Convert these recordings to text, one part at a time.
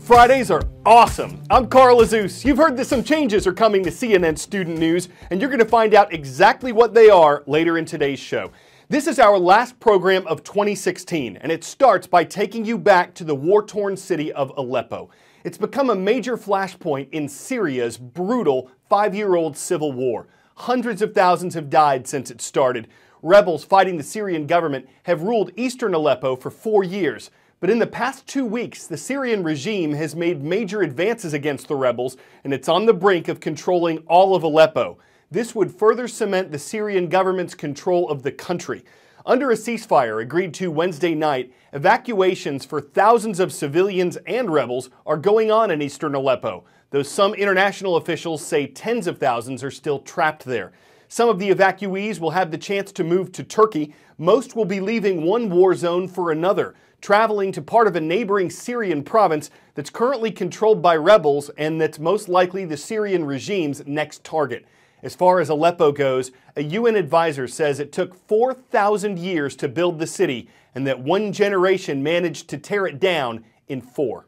Fridays are awesome. I'm Carl Azus. You've heard that some changes are coming to CNN Student News, and you're going to find out exactly what they are later in today's show. This is our last program of 2016, and it starts by taking you back to the war-torn city of Aleppo. It's become a major flashpoint in Syria's brutal 5-year-old civil war. Hundreds of thousands have died since it started. Rebels fighting the Syrian government have ruled eastern Aleppo for 4 years. But in the past 2 weeks, the Syrian regime has made major advances against the rebels, and it's on the brink of controlling all of Aleppo. This would further cement the Syrian government's control of the country. Under a ceasefire agreed to Wednesday night, evacuations for thousands of civilians and rebels are going on in eastern Aleppo, though some international officials say tens of thousands are still trapped there. Some of the evacuees will have the chance to move to Turkey. Most will be leaving one war zone for another, traveling to part of a neighboring Syrian province that's currently controlled by rebels and that's most likely the Syrian regime's next target. As far as Aleppo goes, a UN advisor says it took 4,000 years to build the city and that one generation managed to tear it down in 4.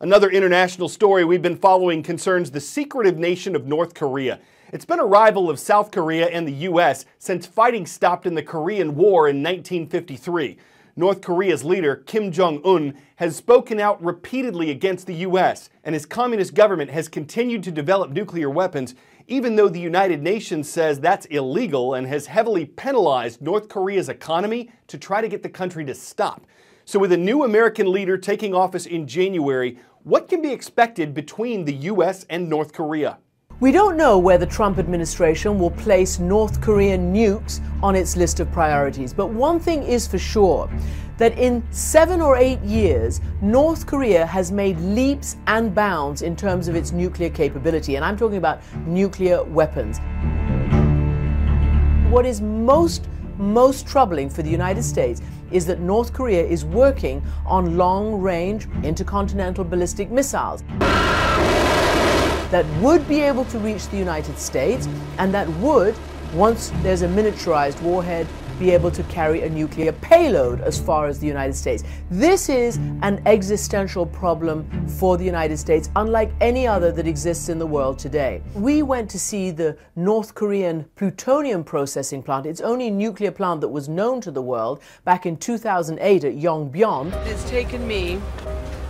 Another international story we've been following concerns the secretive nation of North Korea. It's been a rival of South Korea and the U.S. since fighting stopped in the Korean War in 1953. North Korea's leader, Kim Jong-un, has spoken out repeatedly against the U.S., and his communist government has continued to develop nuclear weapons, even though the United Nations says that's illegal and has heavily penalized North Korea's economy to try to get the country to stop. So with a new American leader taking office in January, what can be expected between the U.S. and North Korea? We don't know where the Trump administration will place North Korean nukes on its list of priorities, but one thing is for sure, that in 7 or 8 years, North Korea has made leaps and bounds in terms of its nuclear capability, and I'm talking about nuclear weapons. What is most troubling for the United States is that North Korea is working on long-range intercontinental ballistic missiles that would be able to reach the United States and that would, once there's a miniaturized warhead, be able to carry a nuclear payload as far as the United States. This is an existential problem for the United States, unlike any other that exists in the world today. We went to see the North Korean plutonium processing plant, its only nuclear plant that was known to the world, back in 2008 at Yongbyon. It's taken me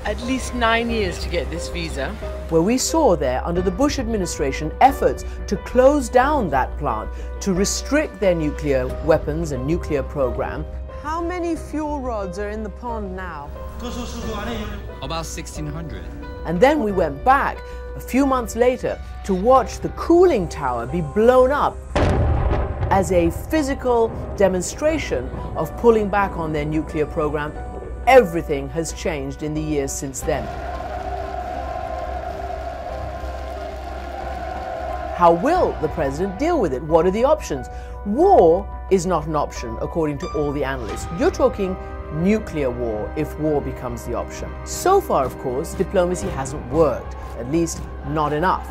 at least 9 years to get this visa. Where we saw there, under the Bush administration, efforts to close down that plant, to restrict their nuclear weapons and nuclear program. How many fuel rods are in the pond now? About 1,600. And then we went back a few months later to watch the cooling tower be blown up as a physical demonstration of pulling back on their nuclear program. Everything has changed in the years since then. How will the president deal with it? What are the options? War is not an option, according to all the analysts. You're talking nuclear war if war becomes the option. So far, of course, diplomacy hasn't worked, at least not enough.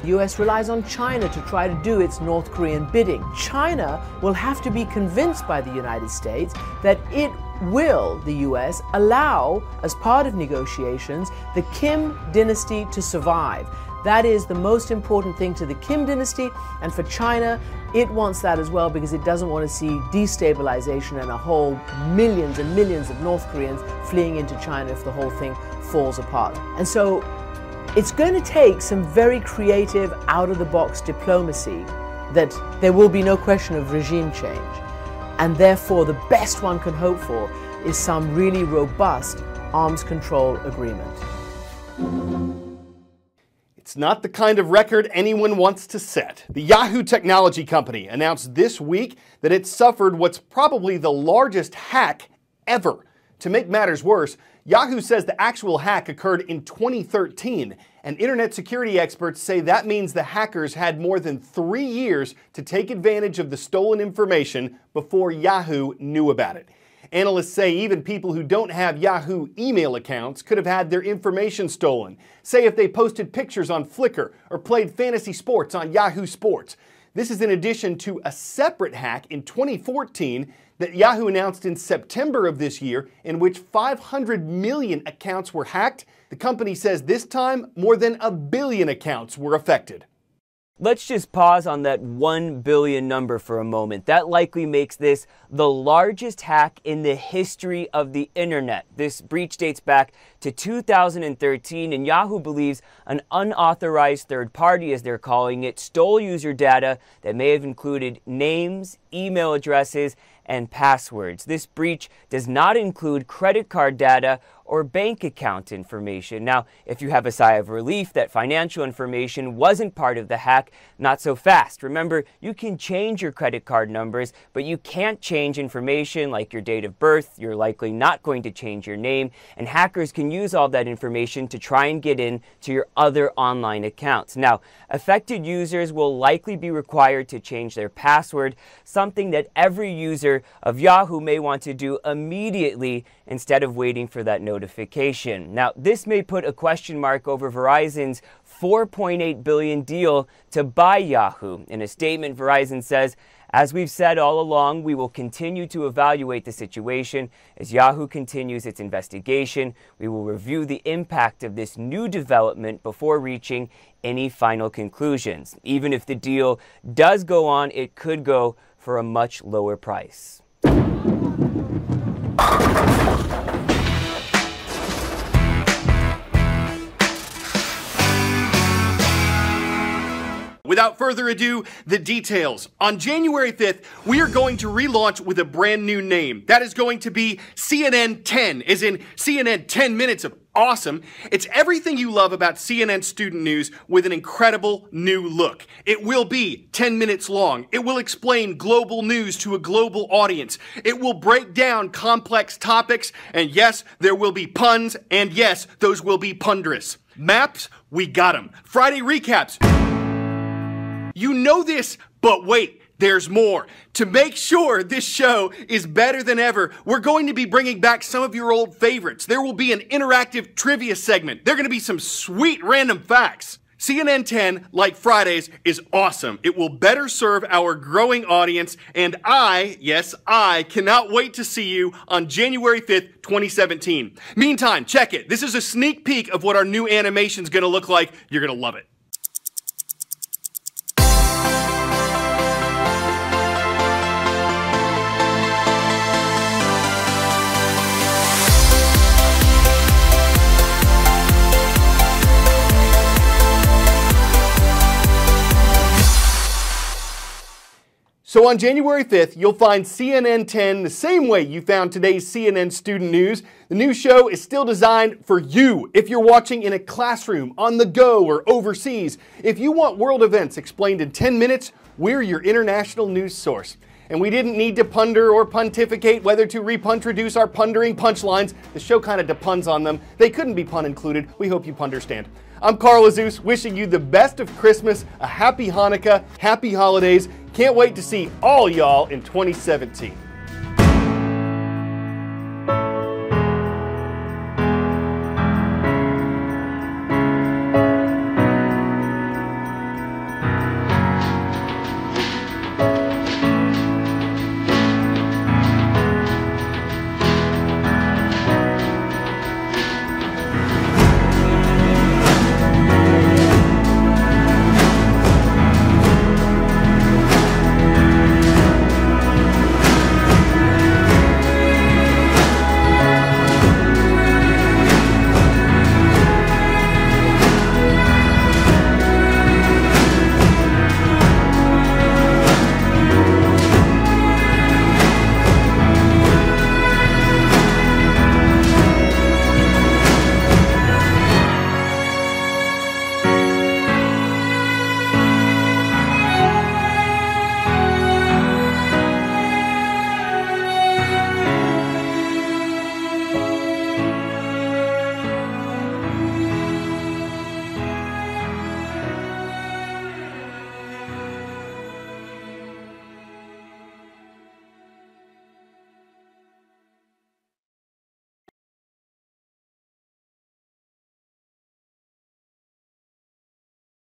The US relies on China to try to do its North Korean bidding. China will have to be convinced by the United States that it will, the US, allow, as part of negotiations, the Kim dynasty to survive. That is the most important thing to the Kim dynasty, and for China, it wants that as well because it doesn't want to see destabilization and a whole millions and millions of North Koreans fleeing into China if the whole thing falls apart. And so it's going to take some very creative, out-of-the-box diplomacy that there will be no question of regime change. And therefore, the best one can hope for is some really robust arms control agreement. It's not the kind of record anyone wants to set. The Yahoo technology company announced this week that it suffered what's probably the largest hack ever. To make matters worse, Yahoo says the actual hack occurred in 2013, and internet security experts say that means the hackers had more than 3 years to take advantage of the stolen information before Yahoo knew about it. Analysts say even people who don't have Yahoo email accounts could have had their information stolen, say if they posted pictures on Flickr or played fantasy sports on Yahoo Sports. This is in addition to a separate hack in 2014 that Yahoo announced in September of this year, in which 500 million accounts were hacked. The company says this time more than 1 billion accounts were affected. Let's just pause on that 1 billion number for a moment. That likely makes this the largest hack in the history of the internet. This breach dates back to 2013, and Yahoo believes an unauthorized third party, as they're calling it, stole user data that may have included names, email addresses, and passwords. This breach does not include credit card data or bank account information. Now, if you have a sigh of relief that financial information wasn't part of the hack, not so fast. Remember, you can change your credit card numbers, but you can't change information like your date of birth. You're likely not going to change your name, and hackers can use all that information to try and get in to your other online accounts. Now, affected users will likely be required to change their password, something that every user of Yahoo may want to do immediately instead of waiting for that notification. Now, this may put a question mark over Verizon's $4.8 billion deal to buy Yahoo. In a statement, Verizon says, "As we've said all along, we will continue to evaluate the situation. As Yahoo continues its investigation, we will review the impact of this new development before reaching any final conclusions. Even if the deal does go on, it could go for a much lower price." Without further ado, the details. On January 5th, we are going to relaunch with a brand new name. That is going to be CNN 10, as in CNN 10 minutes of awesome. It's everything you love about CNN student news with an incredible new look. It will be 10 minutes long. It will explain global news to a global audience. It will break down complex topics, and yes, there will be puns, and yes, those will be ponderous. Maps, we got them. Friday recaps. You know this, but wait, there's more. To make sure this show is better than ever, we're going to be bringing back some of your old favorites. There will be an interactive trivia segment. There are going to be some sweet random facts. CNN 10, like Fridays, is awesome. It will better serve our growing audience, and yes, I cannot wait to see you on January 5th, 2017. Meantime, check it. This is a sneak peek of what our new animation's going to look like. You're going to love it. So on January 5th, you'll find CNN 10 the same way you found today's CNN Student News. The new show is still designed for you. If you're watching in a classroom, on the go, or overseas, if you want world events explained in 10 minutes, we're your international news source. And we didn't need to ponder or pontificate whether to repuntroduce our pondering punchlines. The show kind of depunds on them. They couldn't be pun included. We hope you punderstand. I'm Carl Azus, wishing you the best of Christmas, a happy Hanukkah, happy holidays. Can't wait to see all y'all in 2017.